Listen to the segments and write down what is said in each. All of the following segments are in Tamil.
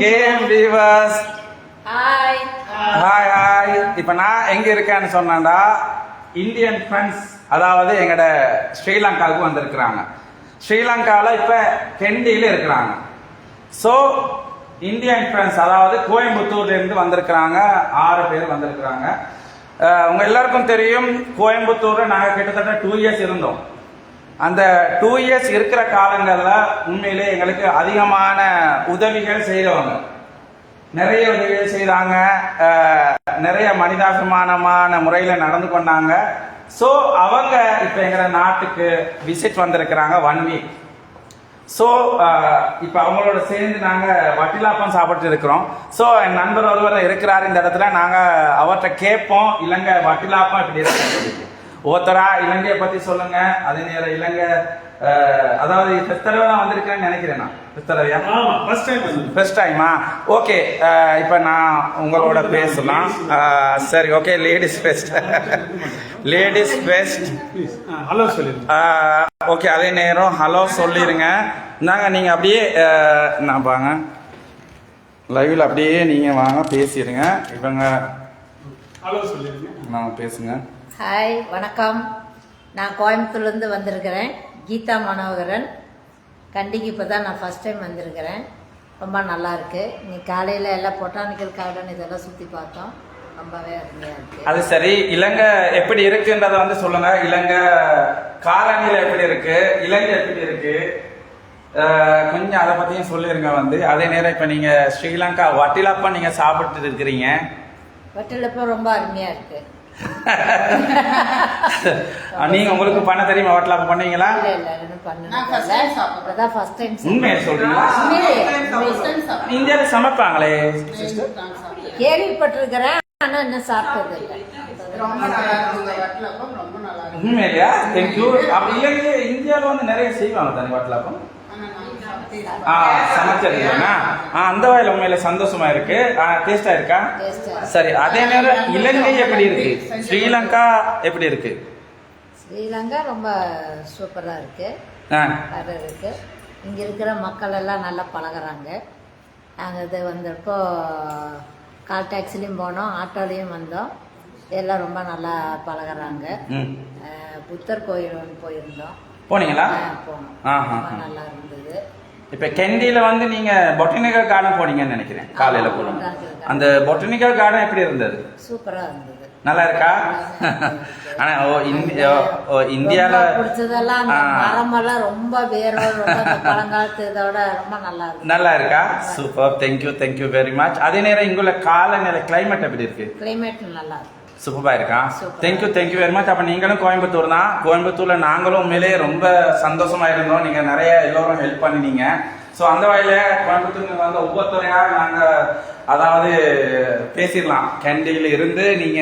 Game viewers hi hi. இப்போ நான் எங்க இருக்கேன்னு சொன்னா இந்தியன் ஃப்ரெண்ட்ஸ், அதாவது எங்கட ஸ்ரீலங்காவுக்கு வந்திருக்கிறாங்க. ஸ்ரீலங்காவில் இப்போ கெண்டியில் இருக்கிறாங்க. ஸோ இந்தியன் ஃப்ரெண்ட்ஸ், அதாவது கோயம்புத்தூர்லேருந்து வந்திருக்கிறாங்க. 6 பேர் வந்திருக்கிறாங்க. உங்க எல்லாருக்கும் தெரியும், கோயம்புத்தூர்ல நாங்கள் கிட்டத்தட்ட 2 இயர்ஸ் இருந்தோம். அந்த 2 இயர்ஸ் இருக்கிற காலங்களில் உண்மையிலே எங்களுக்கு அதிகமான உதவிகள் செய்தவங்க, நிறைய உதவிகள் செய்தாங்க. நிறைய மனிதாபிமானமான முறையில் நடந்து கொண்டாங்க. ஸோ அவங்க இப்போ எங்களை நாட்டுக்கு விசிட் வந்திருக்கிறாங்க 1 வீக். ஸோ இப்போ அவங்களோட சேர்ந்து நாங்கள் வட்டிலாப்பம் சாப்பிட்டு இருக்கிறோம். ஸோ என் நண்பர் ஒருவர் இருக்கிறார் இந்த இடத்துல. நாங்கள் அவர்கிட்ட கேட்போம், இலங்கை வட்டிலாப்பம் இப்படி இருக்கு, ஒருத்தரா இலங்கையை பற்றி சொல்லுங்க. அதே நேரம் இலங்கை, அதாவது ஃபர்ஸ்ட் தடவை தான் வந்திருக்கேன்னு நினைக்கிறேன். நான் ஃபர்ஸ்ட் டைமா? ஓகே. இப்போ நான் உங்களோட பேசலாம். சரி, okay. Ladies first. Ladies first. Hello சொல்லிடுங்க. ஓகே, அதே நேரம் ஹலோ சொல்லிடுங்க. இந்தாங்க, நீங்கள் அப்படியே நான் வாங்க லைவில், அப்படியே நீங்கள் வாங்க பேசிடுங்க. இவங்க ஹலோ சொல்லிடுங்க. நான் பேசுங்க. ஹாய், வணக்கம். நான் கோயம்புத்தூர்லேருந்து வந்திருக்கிறேன். கீதா மனோகரன். கண்டிக்கு இப்போ தான் நான் ஃபஸ்ட் டைம் வந்திருக்கிறேன். ரொம்ப நல்லா இருக்கு. இன்னைக்கு காலையில் எல்லாம் பொட்டானிக்கல் கார்டன் இதெல்லாம் சுற்றி பார்த்தோம். ரொம்பவே அருமையாக இருக்கு. அது சரி, இலங்கை எப்படி இருக்குன்றத வந்து சொல்லுங்க. இலங்கை காலநிலை எப்படி இருக்கு, இலங்கை எப்படி இருக்கு, கொஞ்சம் அதை பற்றியும் சொல்லிருங்க வந்து. அதே நேரம் இப்போ நீங்கள் ஸ்ரீலங்கா வட்டிலாப்பம் நீங்கள் சாப்பிட்டு இருக்கிறீங்க. வட்டிலாப்பம் ரொம்ப அருமையாக இருக்கு. நீங்க உங்களுக்கு பண்ண தெரியுமா? வட்டிலாப்பம் பண்ணுவீங்களா? உண்மையை சொல்றீங்களா? இந்தியாவில சமைப்பாங்களே. கேள்விப்பட்டிருக்கிறேன், ஆனா இன்னும் சாப்பிட்டது இல்லை. உண்மையிலையா? தேங்க்யூ. அப்படி இல்லையே, இந்தியாவில் வந்து நிறைய செய்வாங்க தானே வட்டிலாப்பம். சமைச்சிருக்கீங்களா? அந்த வகையில் உண்மையில சந்தோஷமா இருக்கு. டேஸ்டா இருக்கா? சரி, அதே நேரம் இலங்கை எப்படி இருக்கு, ஸ்ரீலங்கா எப்படி இருக்கு? ஸ்ரீலங்கா ரொம்ப சூப்பரா இருக்கு. இருக்கு. இங்க இருக்கிற மக்கள் எல்லாம் நல்லா பழகுறாங்க. நாங்கள் இது வந்தப்போ கால் டாக்ஸிலையும் போனோம், ஆட்டோலையும் வந்தோம். எல்லாம் ரொம்ப நல்லா பழகுறாங்க. புத்தர் கோயில் ஒன்று போயிருந்தோம். போனீங்களா? போனோம், நல்லா இருந்தது. இப்ப கெண்டியில வந்து நீங்க பொட்டானிக்கல் கார்டன் போனீங்கன்னு நினைக்கிறேன். காலையில போனோம். அந்த பொட்டானிக்கல் கார்டன் எப்படி இருந்தது? சூப்பரா இருந்தது. நல்லா இருக்கா? ஆனா இந்தியால பிடிச்சதெல்லாம் அந்த மரமெல்லாம் ரொம்ப வேரோட பழங்காலத்து இதோட ரொம்ப நல்லா இருக்கு. நல்லா இருக்கா? சூப்பர். Thank you very much. அதே நேரம் இங்குள்ள காலநிலை கிளைமேட் எப்படி இருக்கு? கிளைமேட் நல்லா இருக்கு. சூப்பரா இருக்கா? Thank you very much. அப்ப நீங்களும் கோயம்புத்தூர் தான். கோயம்புத்தூர்ல நாங்களும் உண்மையிலே ரொம்ப சந்தோஷமா இருந்தோம். நீங்க நிறைய எல்லோரும் ஹெல்ப் பண்ணினீங்க. ஸோ அந்த வகையில கோயம்புத்தூர் வந்து ஒவ்வொருத்தரையா நாங்க அதாவது பேசிடலாம். கண்டியில இருந்து நீங்க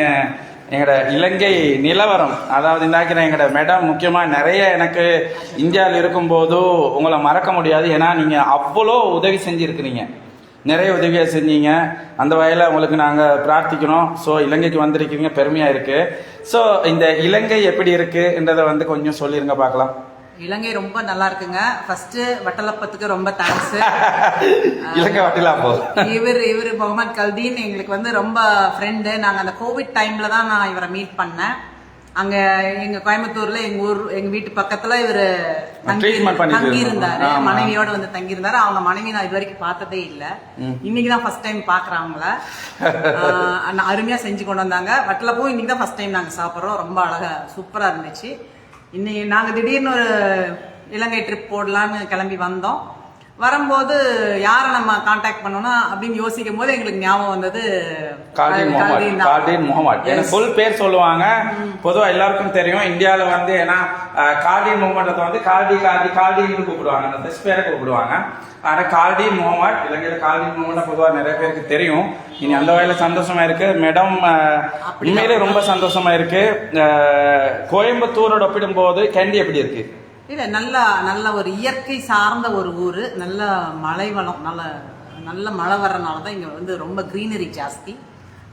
எங்களோட இலங்கை நிலவரம், அதாவது இந்தாக்கிற எங்களோட மேடம் முக்கியமாக நிறைய எனக்கு இந்தியாவில் இருக்கும்போது உங்களை மறக்க முடியாது. ஏன்னா நீங்கள் அவ்வளோ உதவி செஞ்சுருக்கிறீங்க, நிறைய உதவியாக செஞ்சீங்க. அந்த வகையில் உங்களுக்கு நாங்கள் பிரார்த்திக்கிறோம். ஸோ இலங்கைக்கு வந்திருக்கீங்க, பெருமையாக இருக்குது. ஸோ இந்த இலங்கை எப்படி இருக்குன்றதை வந்து கொஞ்சம் சொல்லிருங்க பார்க்கலாம். இலங்கை ரொம்ப நல்லா இருக்குங்க. ஃபர்ஸ்ட் வட்டலப்பத்துக்கு ரொம்ப தேங்க்ஸ். இலங்கை வட்டலாப்பம். இவர் முகமது கல்தீன் எங்களுக்கு வந்து ரொம்ப ஃப்ரெண்டு. நாங்கள் அந்த கோவிட் டைம்ல தான் நான் இவரை மீட் பண்ணேன். அங்க எங்க கோயம்புத்தூர்ல எங்க வீட்டு பக்கத்துல இவரு தங்கியிருந்தாரு. மனைவியோட வந்து தங்கியிருந்தாரு. அவங்க மனைவி நான் இது வரைக்கும் பார்த்ததே இல்ல. இன்னைக்குதான் ஃபர்ஸ்ட் டைம் பாக்குறேன் அவங்கள. அருமையா செஞ்சு கொண்டு வந்தாங்க. வட்டலப்பூ இன்னைக்கு தான் ஃபர்ஸ்ட் டைம் நாங்க சாப்பிட்றோம். ரொம்ப அழகா சூப்பரா இருந்துச்சு. இன்னைக்கு நாங்க திடீர்னு ஒரு இலங்கை ட்ரிப் போடலான்னு கிளம்பி வந்தோம். வரும்போது யாரை நம்ம கான்டாக்ட் பண்ணோம்னா அப்படின்னு யோசிக்கும் போது எங்களுக்கு ஞாபகம் வந்தது கால்டீன் முகமது. எனக்கு ஃபுல் பேர் சொல்லுவாங்க. பொதுவாக எல்லாருக்கும் தெரியும் இந்தியாவில் வந்து, ஏன்னா கால்டீன் முகமது வந்து கால்டின்னு கூப்பிடுவாங்க, அந்த ஃபர்ஸ்ட் பேரை கூப்பிடுவாங்க. ஆனால் கால்டீன் முகமது, இலங்கையில் கால்டீன் முகமது பொதுவாக நிறைய பேருக்கு தெரியும். இனி அந்த வகையில் சந்தோஷமா இருக்கு மேடம். உண்மையிலே ரொம்ப சந்தோஷமா இருக்கு. கோயம்புத்தூரோட ஒப்பிடும்போது கண்டி எப்படி இருக்கு? இல்ல நல்ல ஒரு இயற்கை சார்ந்த ஒரு ஊரு. நல்ல மழை வளம், நல்ல மழை வர்றதுனாலதான் இங்க வந்து ரொம்ப கிரீனரி ஜாஸ்தி.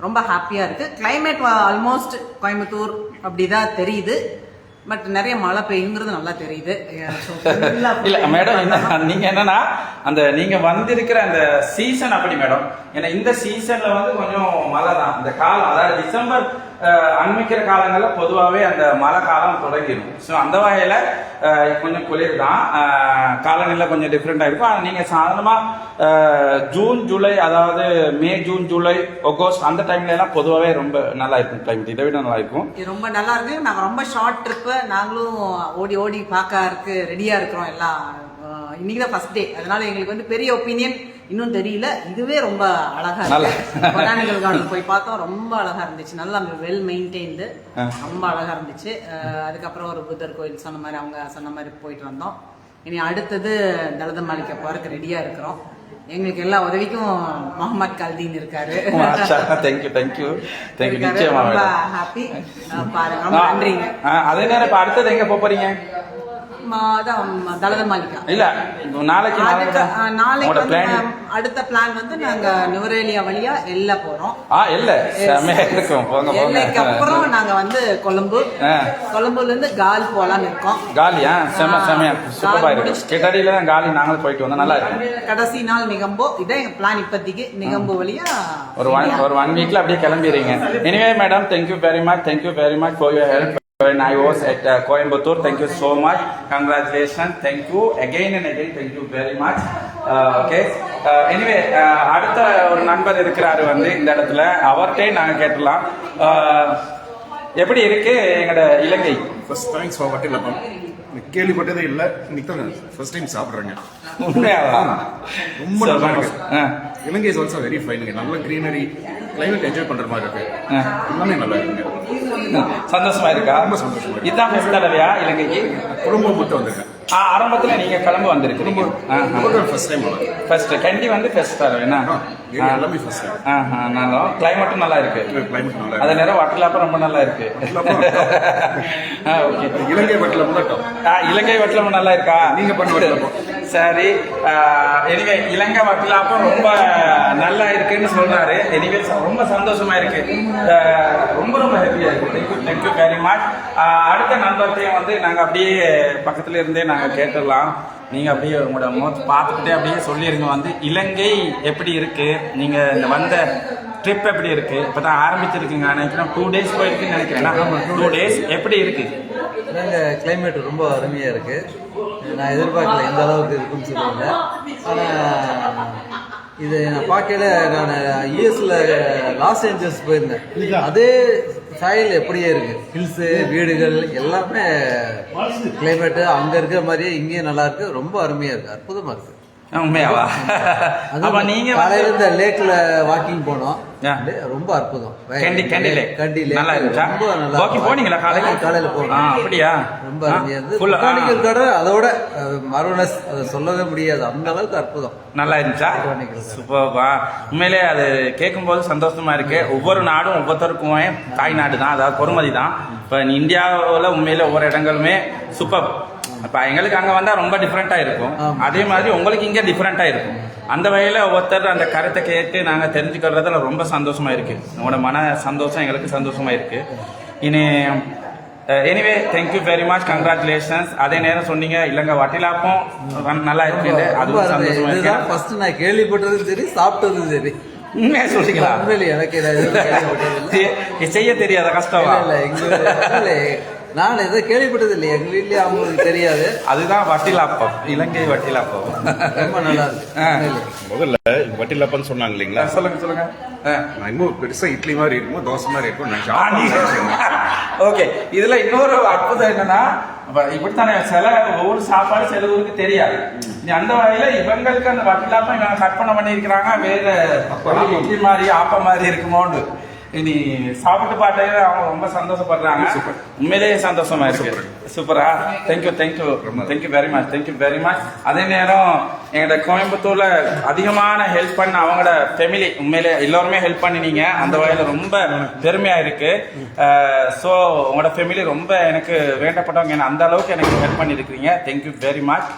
ரொம்ப ஹாப்பியா இருக்கு. கிளைமேட் ஆல்மோஸ்ட் கோயம்புத்தூர் அப்படிதான் தெரியுது. பட் நிறைய மழை பெய்யுங்கிறது நல்லா தெரியுது. So, full ஆ இல்ல மேடம், நீங்க என்னன்னா அந்த நீங்க வந்திருக்கிற அந்த சீசன் அப்படி மேடம். ஏன்னா இந்த சீசன்ல வந்து கொஞ்சம் மழை தான். இந்த காலம் அதாவது டிசம்பர் அண்மிக்கிற காலங்கள்ல பொதுவாகவே அந்த மழை காலம் தொடங்கிடும். ஸோ அந்த வகையில கொஞ்சம் குளிர் தான், காலநிலை கொஞ்சம் டிஃப்ரெண்டாக இருக்கும். ஆனால் நீங்கள் சாதாரணமாக ஜூன் ஜூலை, அதாவது மே ஜூன் ஜூலை ஆகஸ்ட் அந்த டைம்ல எல்லாம் பொதுவாகவே ரொம்ப நல்லா இருக்கும் கிளைமேட். இதை விட நல்லா இருக்கும். இது ரொம்ப நல்லா இருக்கு. நாங்கள் ரொம்ப ஷார்ட் ட்ரிப்பு, நாங்களும் ஓடி ஓடி பார்க்க ரெடியா இருக்கிறோம் எல்லாம். இன்னைக்கு தான் ஃபர்ஸ்ட் டே, அதனால எங்களுக்கு வந்து பெரிய ஒப்பீனியன் இன்னும் தெரியல. இதுவே ரொம்ப அழகா இருக்கு. பொட்டானிக்கல் கார்டன் போய் பார்த்தோம், ரொம்ப அழகா இருந்துச்சு. நல்லா வெல் மெயின்டைன்டு, ரொம்ப அழகா இருந்துச்சு. அதுக்கப்புறம் ஒரு புத்தர் கோயில் சொன்ன மாதிரி அவங்க சொன்ன மாதிரி போயிட்டு வந்தோம். இனி அடுத்தது தலத மாளிகை போறதுக்கு ரெடியா இருக்கிறோம். எங்களுக்கு எல்லா உதவிக்கும் முகமது கல்தீன் இருக்காரு. ரொம்ப ஹாப்பி. பாருங்க, ரொம்ப நன்றிங்க. அதே நேரம் இப்ப அடுத்தது எங்க போறீங்க? தலத மாளிகா இல்ல, நாளைக்கு வந்து அடுத்த பிளான் வந்து நாங்க நுவரேலியா வழியா எல்ல போறோம். எல்லைக்கு அப்புறம் நாங்க வந்து கொழும்புல இருந்து கால் போலான்னு இருக்கோம். காலியா? செமையா சூப்பரா இருக்கு. கிட்டடியில தான் காலி நாங்களும் போயிட்டு வந்தோம், நல்லா இருக்கு. கடைசி நாள் நிகம்போ, இதான் எங்க பிளான் இப்போதைக்கு. நிகம்போ வழியா ஒரு 1 வீக்ல அப்படியே கிளம்பிடுறீங்க. Anyway madam, thank you very much for your help. When I was at Coimbatore, thank you so much. Congratulations. Thank you again and again. Thank you very much. Okay. Anyway, அடுத்த ஒரு நண்பர் இருக்கிறாரு வந்து இந்த இடத்துல. அவர்கிட்ட நாங்க கேட்டலாம், எப்படி இருக்கு எங்கட இலங்கை? First thanks for வட்டிலப்பம். கேள்விப்பட்டதே இல்லை, இன்னைக்கு தான் ஃபர்ஸ்ட் டைம் சாப்பிட்றேங்க. உண்மையாவா? ரொம்ப நல்லா இருக்கு. இலங்கை இஸ் ஆல்சோ வெரி ஃபைன். நல்ல கிரீனரி, கிளைமேட் என்ஜாய் பண்ற மாதிரி இருக்கு. எல்லாமே நல்லா இருக்குங்க. சந்தோஷமா இருக்கா? ரொம்ப சந்தோஷமா இருக்கு. இதான் ஃபர்ஸ்ட் தடவையா இலங்கைக்கு? குடும்பம் மட்டும் வந்திருக்கேன். ஆரம்பத்துல நீங்க கிளம்பு வந்திருக்கீங்க. ஃபர்ஸ்ட் டைம் ஃபர்ஸ்ட் கண்டி வந்து ஃபர்ஸ்ட் தடவை என்ன? எல்லாமே ஃபர்ஸ்ட் டைம். நல்லா கிளைமேட்டும் நல்லா இருக்கு. கிளைமேட் நல்லா அதே நேரம் வட்டலாப்பம் ரொம்ப நல்லா இருக்கு. இலங்கை வட்டலாப்பம் இலங்கை வட்டலாப்பம் நல்லா இருக்கா? நீங்க பண்ணுவோம். சரி, எனிவே இலங்கை வட்டலாப்பம் ரொம்ப நல்லா இருக்குன்னு சொல்றாரு. எனிவே ரொம்ப சந்தோஷமா இருக்கு, ரொம்ப ஹாப்பியா இருக்கு. Thank you very much. அடுத்த நண்பர்கிட்டையும் வந்து நாங்க அப்படியே பக்கத்துல இருந்தே நாங்க கேட்டுடலாம். நீங்க அப்படியே உங்களோட முகத்தை பார்த்துக்கிட்டே அப்படியே சொல்லிருங்க வந்து இலங்கை எப்படி இருக்கு, நீங்க இந்த வந்த ட்ரிப் எப்படி இருக்கு? இப்பதான் ஆரம்பிச்சிருக்கீங்க நினைக்கிறேன். 2 days போயிருக்குன்னு நினைக்கிறேன். 2 days எப்படி இருக்கு? கிளைமேட் ரொம்ப அருமையா இருக்கு. நான் எதிர்பார்க்கல எந்த அளவுக்கு இருக்குன்னு சொல்லுவாங்க. ஆனால் இது நான் பார்க்கல. நான் யூஎஸ்ல லாஸ் ஏஞ்சல்ஸ் போயிருந்தேன். அதே சாயில் எப்படியே இருக்கு. ஹில்ஸு, வீடுகள் எல்லாமே கிளைமேட்டு அங்க இருக்கிற மாதிரியே இங்கேயும் நல்லா இருக்கு. ரொம்ப அருமையா இருக்கு, அற்புதமா இருக்கு. உண்மையாவா? அப்ப நீங்க காலையில இந்த லேக்ல வாக்கிங் போனோம், ரொம்ப அற்புதம். கண்டி நல்லா இருந்துச்சா? ரொம்ப நல்லா. போனீங்களா? காலையில போனோம். அப்படியா? ரொம்ப அருமையா இருந்தது. கடை அதோட மறுநஸ் சொல்லவே முடியாது, அந்த அளவுக்கு அற்புதம். நல்லா இருந்துச்சா? சூப்பர்பா. உண்மையிலே அது கேட்கும் போது சந்தோஷமா இருக்கு. ஒவ்வொரு நாடும் ஒவ்வொருத்தருக்குமே தாய் நாடு தான், அதாவது பொறுமதி தான். இப்ப இந்தியாவில் உண்மையில ஒவ்வொரு இடங்களுமே சூப்பர். அப்ப எங்களுக்கு அங்க வந்தா ரொம்ப டிஃப்ரெண்டா இருக்கும், அதே மாதிரி உங்களுக்கு இங்க டிஃப்ரெண்டா இருக்கும். அந்த வகையில ஒருத்தர் அந்த கருத்தை கேட்டு நாங்க தெரிஞ்சுக்கிறதுல ரொம்ப சந்தோஷமா இருக்கு. உங்களோட மன சந்தோஷம் எங்களுக்கு சந்தோஷமா இருக்கு. இனி anyway thank you very much, congratulations. அதே நேரம் சொன்னீங்க இலங்கை வட்டிலாப்பம் நல்லா இருக்கு, அதுவும் சந்தோஷமா இருக்கு. ஃபர்ஸ்ட் நான் கேள்விப்பட்டதும் சரி, சாப்பிட்டதும் சரி. உண்மையா சொல்றீங்களா? எனக்கு செய்ய தெரியாத கஷ்டம் இல்லை. நான் எதை கேள்விப்பட்டது இல்லை, எங்க வீட்லயே அவங்களுக்கு தெரியாது. அதுதான் வட்டிலாப்பம், இலங்கை வட்டிலாப்பம். ரொம்ப நல்லா இருக்கு. முதல்ல வட்டிலாப்பம் சொன்னாங்க இல்லைங்களா? சொல்லுங்க. நான் இன்னும் பெருசா இட்லி மாதிரி இருக்கும், தோசை மாதிரி இருக்கும். ஓகே, இதுல இன்னொரு அற்புதம் என்னன்னா, இப்படித்தானே சில ஒவ்வொரு சாப்பாடு சில ஊருக்கு தெரியாது. அந்த வகையில இவங்களுக்கு அந்த வட்டிலாப்பம் இவங்க கற்பனை பண்ணிருக்கிறாங்க வேற இட்லி மாதிரி ஆப்ப மாதிரி இருக்குமோன்னு. இனி சாப்பிட்டு பாட்டையில அவங்க ரொம்ப சந்தோஷப்படுறாங்க. உண்மையிலேயே சந்தோஷமா இருக்கு. சூப்பரா. Thank you very much. அதே நேரம் எங்களோட கோயம்புத்தூர்ல அதிகமான ஹெல்ப் பண்ண அவங்களோட ஃபேமிலி, உண்மையிலே எல்லாருமே ஹெல்ப் பண்ணினீங்க. அந்த வகையில ரொம்ப பெருமையா இருக்கு. ஸோ உங்களோட ஃபேமிலி ரொம்ப எனக்கு வேண்டப்பட்டவங்க, அந்த அளவுக்கு எனக்கு ஹெல்ப் பண்ணிருக்கீங்க. Thank you very much.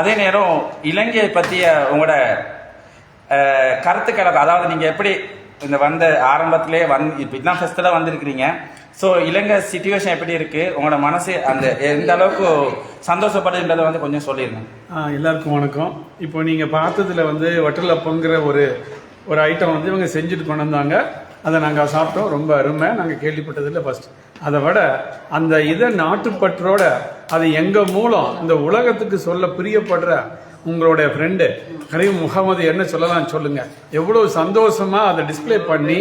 அதே நேரம் இலங்கையை பற்றிய உங்களோட கருத்துக்களை, அதாவது நீங்க எப்படி இந்த வந்த ஆரம்பத்திலே இப்போ இதுதான் ஃபர்ஸ்ட் தான் வந்திருக்கிறீங்க, ஸோ இலங்கை சிச்சுவேஷன் எப்படி இருக்கு, உங்களோட மனசு அந்த எந்த அளவுக்கு சந்தோஷப்படுதுன்றதை வந்து கொஞ்சம் சொல்லிடுங்க. எல்லாருக்கும் வணக்கம். இப்போ நீங்கள் பார்த்ததுல வந்து வட்டலப்பங்கிற ஒரு ஐட்டம் வந்து இவங்க செஞ்சுட்டு கொண்டு வந்தாங்க. அதை நாங்கள் சாப்பிட்டோம், ரொம்ப அருமை. நாங்கள் கேள்விப்பட்டதில்லை ஃபர்ஸ்ட். அதை விட அந்த இதை நாட்டுப்பற்றோட அது எங்கள் மூலம் இந்த உலகத்துக்கு சொல்ல பிரியப்படுற உங்களுடைய ஃப்ரெண்டு கரீம் முகமது என்ன சொல்லலாம் சொல்லுங்க. எவ்வளோ சந்தோஷமா அதை டிஸ்பிளே பண்ணி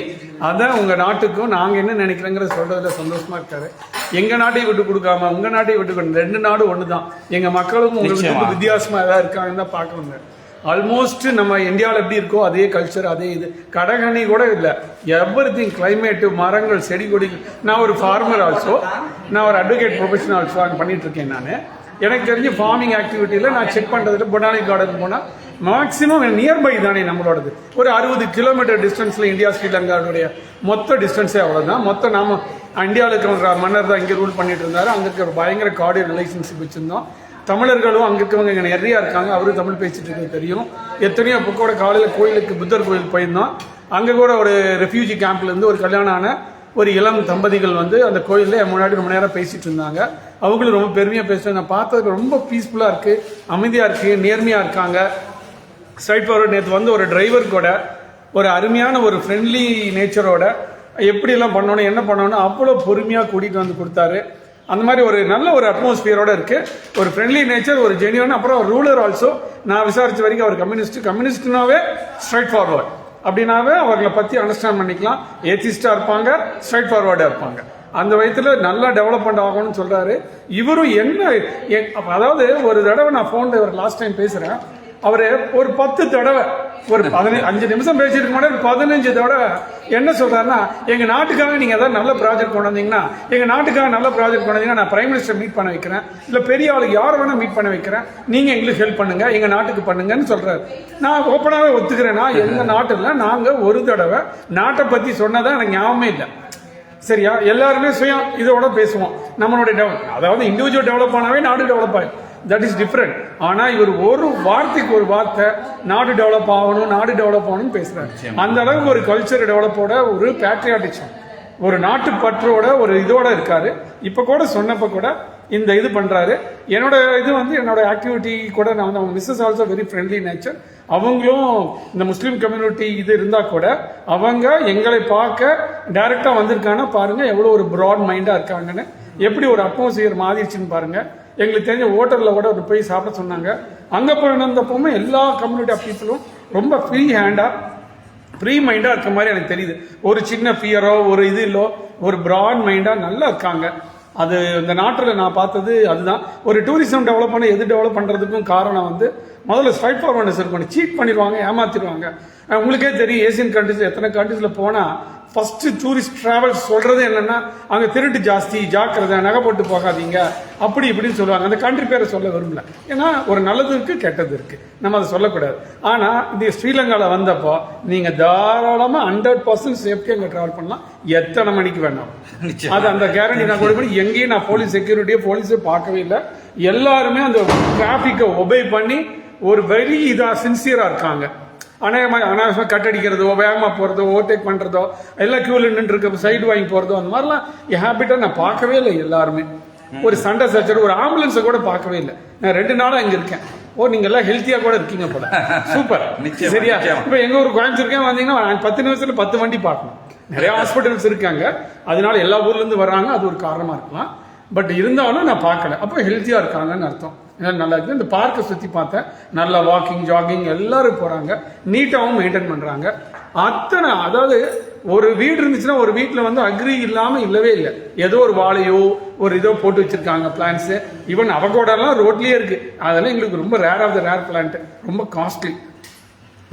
அதை உங்க நாட்டுக்கும் நாங்கள் என்ன நினைக்கிறோங்கிற சொல்றதுல சந்தோஷமா இருக்காரு. எங்க நாட்டையும் விட்டு கொடுக்காம உங்க நாட்டையும் விட்டு கொடுக்க, 2 நாடும் ஒன்று தான். எங்க மக்களும் உங்களுக்கு வித்தியாசமா ஏதாவது இருக்காங்கன்னு தான் பார்க்கணுங்க. ஆல்மோஸ்ட் நம்ம இந்தியாவில் எப்படி இருக்கோ அதே கல்ச்சர், அதே இது. கடகணி கூட இல்லை, எவ்ரிதிங். கிளைமேட்டு, மரங்கள், செடி கொடி. நான் ஒரு ஃபார்மர் ஆல்சோ, நான் ஒரு அட்வொகேட் ப்ரொஃபஷனல் ஆல்சோ அங்கே பண்ணிட்டு இருக்கேன். நான் எனக்கு தெரிஞ்ச ஃபார்மிங் ஆக்டிவிட்டியில் நான் செக் பண்ணுறதுல பொட்டானிக் கார்டன் போனால் மேக்ஸிமம் நியர்பை தானே நம்மளோடது. ஒரு 60 கிலோமீட்டர் டிஸ்டன்ஸில் இந்தியா ஸ்ரீலங்காவுடைய மொத்த டிஸ்டன்ஸே அவ்வளோதான். மொத்தம் நாம இந்தியாவில் இருக்கிற மன்னர் தான் இங்கே ரூல் பண்ணிட்டு இருந்தாரு. அங்கே இருக்கிற பயங்கர கார்டியல் ரிலேஷன்ஷிப் வச்சுருந்தோம். தமிழர்களும் அங்கே இருக்கவங்க இங்கே நிறையா இருக்காங்க. அவரும் தமிழ் பேசிட்டு இருக்கிறது தெரியும். எத்தனையோ புக்கோட காலையில் கோயிலுக்கு புத்தர் கோயில் போயிருந்தோம். அங்கே கூட ஒரு ரெஃப்யூஜி கேம்ப்லேருந்து ஒரு கல்யாணம் ஆன ஒரு இளம் தம்பதிகள் வந்து அந்த கோயிலில் முன்னாடி ரொம்ப நேரம் பேசிட்டு இருந்தாங்க. அவங்களும் ரொம்ப பெருமையாக பேசுகிறாங்க. நான் பார்த்ததுக்கு ரொம்ப பீஸ்ஃபுல்லாக இருக்குது, அமைதியாக இருக்குது, நேர்மையாக இருக்காங்க. Straight forward. நேற்று வந்து ஒரு டிரைவர் கூட ஒரு அருமையான ஒரு ஃப்ரெண்ட்லி நேச்சரோட எப்படியெல்லாம் பண்ணணும் என்ன பண்ணணும் அவ்வளோ பொறுமையாக கூட்டிகிட்டு வந்து கொடுத்தாரு. அந்த மாதிரி ஒரு நல்ல ஒரு அட்மாஸ்பியரோட இருக்கு. ஒரு ஃப்ரெண்ட்லி நேச்சர், ஒரு ஜெனியூன். அப்புறம் ரூலர் ஆல்சோ. நான் விசாரிச்ச வரைக்கும் அவர் கம்யூனிஸ்ட்னாவே ஸ்ட்ரைட் ஃபார்வர்ட் அப்படின்னாவே அவர்களை பற்றி அண்டர்ஸ்டாண்ட் பண்ணிக்கலாம். ஏத்திஸ்டா இருப்பாங்க, ஸ்ட்ரைட் ஃபார்வர்டாக இருப்பாங்க. அந்த வயசுல நல்லா டெவலப்மெண்ட் ஆகணும்னு சொல்றாரு. இவரும் என்ன, அதாவது ஒரு தடவை நான் ஃபோன்ல ஒரு லாஸ்ட் டைம் பேசுறேன். அவரு ஒரு 10 தடவை ஒரு 5 நிமிஷம் பேசிட்டு முன்னாடி 15 தடவை என்ன சொல்றாருன்னா, எங்க நாட்டுக்காக நீங்க ஏதாவது நல்ல ப்ராஜெக்ட் கொண்டு வந்தீங்கன்னா, எங்க நாட்டுக்காக நல்ல ப்ராஜெக்ட் கொண்டு வந்தீங்கன்னா நான் பிரைம் மினிஸ்டர் மீட் பண்ண வைக்கிறேன், இல்ல பெரிய ஆளுக்கு யார் வேணா மீட் பண்ண வைக்கிறேன், நீங்க எங்களுக்கு ஹெல்ப் பண்ணுங்க, எங்க நாட்டுக்கு பண்ணுங்கன்னு சொல்றாரு. நான் ஓப்பனாவே ஒத்துக்கிறேன்னா, எங்க நாட்டுல நாங்க ஒரு தடவை நாட்டை பத்தி சொன்னதா எனக்கு ஞாபகமே இல்லை. சரியா? எல்லாருமே சுயம் இதோட பேசுவோம். நம்மளுடைய டெவலப், அதாவது இண்டிவிஜுவல் டெவலப் ஆனாவே நாடு டெவலப் ஆகும். That is different. ஆனா இவர் ஒரு வார்த்தைக்கு ஒரு வார்த்தை நாடு டெவலப் ஆகணும், நாடு டெவலப் ஆகணும்னு பேசுறாரு. அந்த அளவுக்கு ஒரு கல்ச்சர் டெவலப்போட, ஒரு பேட்ரியாட்டிசம், ஒரு நாட்டு பற்றோட ஒரு இதோட இருக்காரு. இப்ப கூட சொன்னப்ப கூட இந்த இது பண்றாரு. என்னோட இது வந்து என்னோட ஆக்டிவிட்டி கூட நான் வந்து, அவங்க missus also very friendly nature. அவங்களும் இந்த முஸ்லீம் கம்யூனிட்டி இது இருந்தா கூட அவங்க எங்களை பார்க்க டைரக்டா வந்திருக்காங்கன்னா பாருங்க எவ்வளவு ஒரு ப்ராட் மைண்டா இருக்காங்கன்னு, எப்படி ஒரு அட்மாஸ்பியர் மாறிடுச்சுன்னு பாருங்க. எங்களுக்கு தெரிஞ்ச ஹோட்டலில் கூட ஒரு போய் சாப்பிட சொன்னாங்க. அங்கே போயிருந்தப்பவுமே எல்லா கம்யூனிட்டி ஆஃப் பீப்புளும் ரொம்ப ஃப்ரீ ஹேண்டாக, ஃப்ரீ மைண்டாக இருக்க மாதிரி எனக்கு தெரியுது. ஒரு சின்ன ஃபியரோ ஒரு இது இல்லோ, ஒரு ப்ராட் மைண்டாக நல்லா இருக்காங்க. அது இந்த நாட்டில் நான் பார்த்தது அதுதான். ஒரு டூரிசம் டெவலப் பண்ண எது டெவலப் பண்ணுறதுக்கும் காரணம் வந்து முதல்ல ஸ்ட்ரைட் ஃபார்வர்ட்னஸ் இருக்கணும். சீட் பண்ணிடுவாங்க, ஏமாத்திடுவாங்க. உங்களுக்கே தெரியும், ஏசியன் கண்ட்ரிஸ் எத்தனை கண்ட்ரிஸில் போனால் ஃபர்ஸ்ட் டூரிஸ்ட் டிராவல்ஸ் சொல்றது என்னன்னா, அங்கே திருட்டு ஜாஸ்தி, ஜாக்கிரதை, நகை போட்டு போகாதீங்க, அப்படி இப்படின்னு சொல்லுவாங்க. அந்த கண்ட்ரி பேரை சொல்ல விரும்பல, ஏன்னா ஒரு நல்லது இருக்கு கெட்டது இருக்கு, நம்ம அதை சொல்லக்கூடாது. ஆனா இந்த ஸ்ரீலங்காவில் வந்தப்போ நீங்க தாராளமா 100% சேஃப்டி அங்கே டிராவல் பண்ணலாம், எத்தனை மணிக்கு வேணாம். அது அந்த கேரண்டி நான் கொடுப்பேன். எங்கேயும் நான் போலீஸ் செக்யூரிட்டியோ போலீஸே பார்க்கவே இல்லை. எல்லாருமே அந்த டிராபிக்கை ஒபே பண்ணி ஒரு வெரி இதா சின்சியரா இருக்காங்க. அனாவசியமா கட் அடிக்கிறதோ, வேகமா போறதோ, ஓவர்டேக் பண்றதோ, எல்லாம் கியூல நின்று இருக்க சைடு வாங்கி போறதோ, அந்த மாதிரிலாம் ஹேபிட்டா நான் பார்க்கவே இல்லை. எல்லாருமே ஒரு சண்டை சச்சரவு, ஒரு ஆம்புலன்ஸை கூட பார்க்கவே இல்லை. நான் 2 நாளா இங்க இருக்கேன். ஓ, நீங்க எல்லாம் ஹெல்த்தியா கூட இருக்கீங்க போல, சூப்பர். சரியா? இப்ப எங்க ஒரு கோயம்புத்தூருக்கே வந்தீங்கன்னா 10 நிமிஷத்துல 10 வண்டி பார்க்கணும். நிறைய ஹாஸ்பிட்டல்ஸ் இருக்காங்க, அதனால எல்லா ஊர்ல இருந்து வர்றாங்க, அது ஒரு காரணமா இருக்கலாம். பட் இருந்தாலும் நான் பார்க்கல, அப்போ ஹெல்த்தியா இருக்காங்கன்னு அர்த்தம். நல்லா இருக்கு. இந்த பார்க்கை சுற்றி பார்த்தேன், நல்லா வாக்கிங் ஜாகிங் எல்லாரும் போறாங்க, நீட்டாகவும் மெயின்டைன் பண்றாங்க. அத்தனை, அதாவது ஒரு வீடு இருந்துச்சுன்னா ஒரு வீட்டில் வந்து அக்ரி இல்லாமல் இல்லவே இல்லை. ஏதோ ஒரு வாழையோ ஒரு இதோ போட்டு வச்சிருக்காங்க பிளான்ஸ். ஈவன் அவகோடெல்லாம் ரோட்லயே இருக்கு. அதெல்லாம் எங்களுக்கு ரொம்ப rare of the rare plant, ரொம்ப காஸ்ட்லி.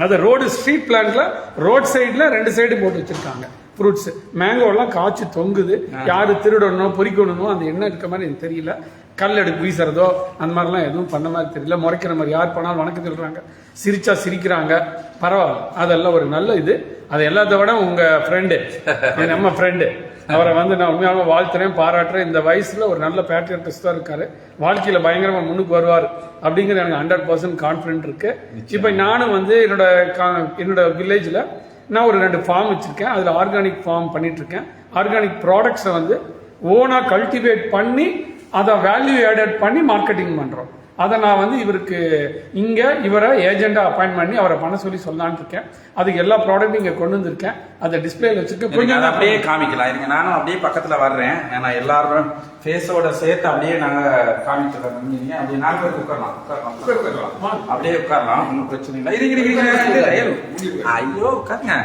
அது ரோடு ஸ்ட்ரீட் பிளான்ட்ல ரோட் சைடில் 2 சைடு போட்டு வச்சிருக்காங்க. ஃப்ரூட்ஸ், மேங்கோலாம் காய்ச்சி தொங்குது. யாரு திருடணும் பொறிக்கணும் அந்த எண்ணம் இருக்க மாதிரி எனக்கு தெரியல. கல் எடுத்து வீசுறதோ அந்த மாதிரிலாம் எதுவும் பண்ண மாதிரி தெரியல. முறைக்கிற மாதிரி யார் பண்ணாலும் வணக்கம் சொல்றாங்க, சிரிச்சா சிரிக்கிறாங்க, பரவாயில்ல. அதெல்லாம் ஒரு நல்ல இது. அது எல்லாத்த விட உங்க ஃப்ரெண்டு, நம்ம ஃப்ரெண்டு, அவரை வந்து நான் உண்மையாக வாழ்த்துறேன், பாராட்டுறேன். இந்த வயசுல ஒரு நல்ல பேட்ரியாட்டிஸ்டா இருக்காரு, வாழ்க்கையில பயங்கரமா முன்னுக்கு வருவார் அப்படிங்கிற எனக்கு 100% கான்ஃபிடென்ட் இருக்கு. இப்ப நானும் வந்து என்னோட வில்லேஜ்ல நான் ஒரு 2 ஃபார்ம் வச்சுருக்கேன். அதில் ஆர்கானிக் ஃபார்ம் பண்ணிகிட்ருக்கேன். ஆர்கானிக் ப்ராடக்ட்ஸை வந்து ஓனாக கல்டிவேட் பண்ணி அதை வேல்யூ ஆடட் பண்ணி மார்க்கெட்டிங் பண்ணுறோம். அதை நான் வந்து இவருக்கு இவரை ஏஜெண்டாக அப்பாயின்ட் பண்ணி அவரை பண்ண சொல்லி சொல்லலான்னு இருக்கேன். அதுக்கு எல்லா ப்ராடக்ட்டும் இங்கே கொண்டு வந்திருக்கேன். அதை டிஸ்பிளேல வச்சுருக்கேன். கொஞ்சம் அப்படியே காமிக்கலாம் இருங்க. நானும் அப்படியே பக்கத்தில் வர்றேன். நான் எல்லாரும் ஃபேஸோட சேர்த்து அப்படியே நாங்கள் காமிச்சிடறோம். அப்படியே 4 பேருக்கு உட்காரலாம். அப்படியே உட்காரலாம். ஒன்றும் பிரச்சனை இல்லை. இருங்க. ஐயோ உட்காருங்க.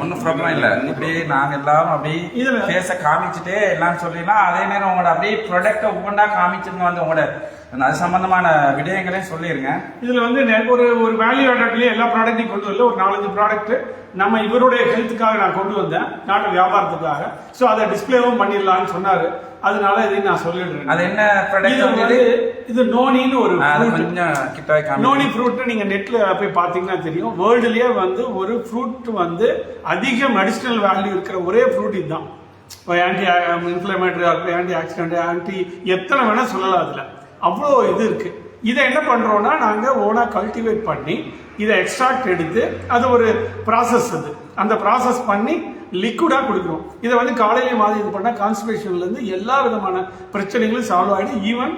ஒன்றும் ப்ராப்ளம் இல்லை. இப்படியே நாங்கள் எல்லாரும் அப்படியே ஃபேஸை காமிச்சுட்டே எல்லாம் சொல்லிடலாம். அதே நேரம் உங்களோட அப்படியே ப்ராடக்டை ஒவ்வொன்றா காமிச்சிருங்க. வந்து உங்களோட அது சம்பந்தமான விடயங்களையும் சொல்லிருங்க. இதுல வந்து ஒரு வேல்யூ ஆடட்லயே எல்லா ப்ராடக்ட்டையும் கொண்டு வரல. ஒரு 4-5 ப்ராடக்ட் நம்ம இவருடைய ஹெல்த்துக்காக நான் கொண்டு வந்தேன், நாட்டு வியாபாரத்துக்காக. ஸோ அதை டிஸ்பிளேவும் பண்ணிடலாம்னு சொன்னாரு. அதனால இதையும் நான் சொல்லிடுறேன். அது என்ன ப்ராடக்ட்? இது நோனின்னு ஒரு நோனி ஃப்ரூட். நீங்க நெட்ல போய் பாத்தீங்கன்னா தெரியும். வேர்ல்டுலயே வந்து ஒரு ஃப்ரூட் வந்து அதிக மெடிசினல் வேல்யூ இருக்கிற ஒரே ஃப்ரூட் இதுதான். Anti inflammatory, anti accident, anti எத்தனை வேணா சொல்லலாம். அதுல அவ்வளோ இது இருக்கு. இதை என்ன பண்றோம்னா நாங்க ஓனா கல்டிவேட் பண்ணி இதை எக்ஸ்ட்ராக்ட் எடுத்து அது ஒரு ப்ராசஸ். அது அந்த ப்ராசஸ் பண்ணி லிக்விடா கொடுக்குறோம். இதை வந்து காலையில மாதிரி இது பண்ணா கான்ஸ்டிபேஷன்ல இருந்து எல்லா விதமான பிரச்சனைகளும் சால்வ் ஆகிடும். ஈவன்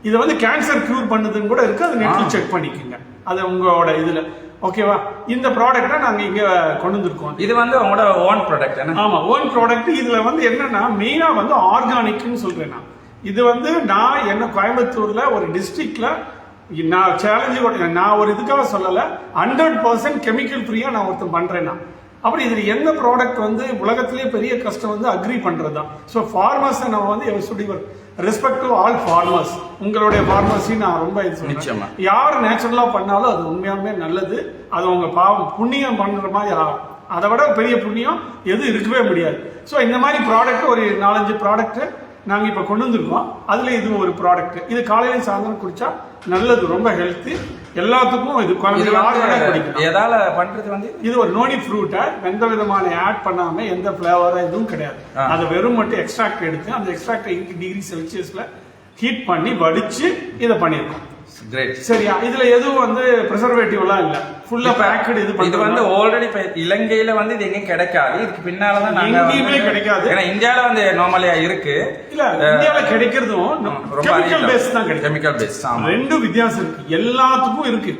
இதை வந்து கேன்சர் கியூர் பண்ணுதுன்னு கூட இருக்கு. அதை நெட்ல செக் பண்ணிக்கோங்க. அது உங்களோட இதுல ஓகேவா. இந்த ப்ராடக்ட்டை நாங்க இங்க கொண்டு வந்திருக்கோம். இது வந்து உங்களோட ஓன் ப்ராடக்ட். ஆமா, ஓன் ப்ராடக்ட். இதுல வந்து என்னன்னா மெயினா வந்து ஆர்கானிக்னு சொல்றேன் நான். இது வந்து நான் என்ன கோயம்புத்தூர்ல ஒரு டிஸ்ட்ரிக்ட்ல நான் சேலஞ்சு நான் ஒரு இதுக்காக சொல்லல. 100% கெமிக்கல் ஃப்ரீயா நான் ஒருத்தன் பண்றேன். நான் அப்புறம் இதுல எந்த ப்ராடக்ட் வந்து உலகத்திலேயே பெரிய கஷ்டம் வந்து அக்ரி பண்றது தான். ஸோ ஃபார்மர்ஸை நம்ம வந்து ரெஸ்பெக்ட் டு ஆல் ஃபார்மர்ஸ். உங்களுடைய ஃபார்மர்ஸி நான் ரொம்ப இது சொல்றேன். யார் நேச்சுரலா பண்ணாலும் அது உண்மையாலுமே நல்லது. அது உங்க பாவம் புண்ணியம் பண்ற மாதிரி ஆகும். அதை விட பெரிய புண்ணியம் எதுவும் இருக்கவே முடியாது. ஸோ இந்த மாதிரி ப்ராடக்ட் ஒரு 4-5 ப்ராடக்ட் நாங்கள் இப்போ கொண்டு வந்திருக்கோம். அதில் இது ஒரு ப்ராடக்ட். இது காலையில சாயந்தரம் குடிச்சா நல்லது, ரொம்ப ஹெல்த்தி. எல்லாத்துக்கும் இது எதால பண்றது வந்து இது ஒரு நோனி ஃப்ரூட்டை எந்த விதமான ஆட் பண்ணாம எந்த ஃபிளேவரா எதுவும் கிடையாது. அதை வெறும் மட்டும் எக்ஸ்ட்ராக்ட் எடுத்து அந்த எக்ஸ்ட்ராக்ட் 80 டிகிரி செல்சியஸ்ல ஹீட் பண்ணி வடிச்சு இதை பண்ணியிருக்கோம். சரியா. இதுல எதுவும் வந்து ப்ரிசர்வேட்டிவ் எல்லாம் இல்ல, ஃபுல்லா பேக்கட். இது வந்து ஆல்ரெடி இலங்கையில வந்து இது எங்கேயும் கிடைக்காது. இதுக்கு பின்னாலதான் எங்கேயுமே கிடைக்காது. ஏன்னா இந்தியாவில வந்து நார்மலியா இருக்கு. இல்ல இந்தியாவில கிடைக்கிறதும் கெமிக்கல் பேஸ் தான் கிடைக்கும். Chemical base. ரெண்டும் வித்தியாசம் இருக்கு. எல்லாத்துக்கும் இருக்கு.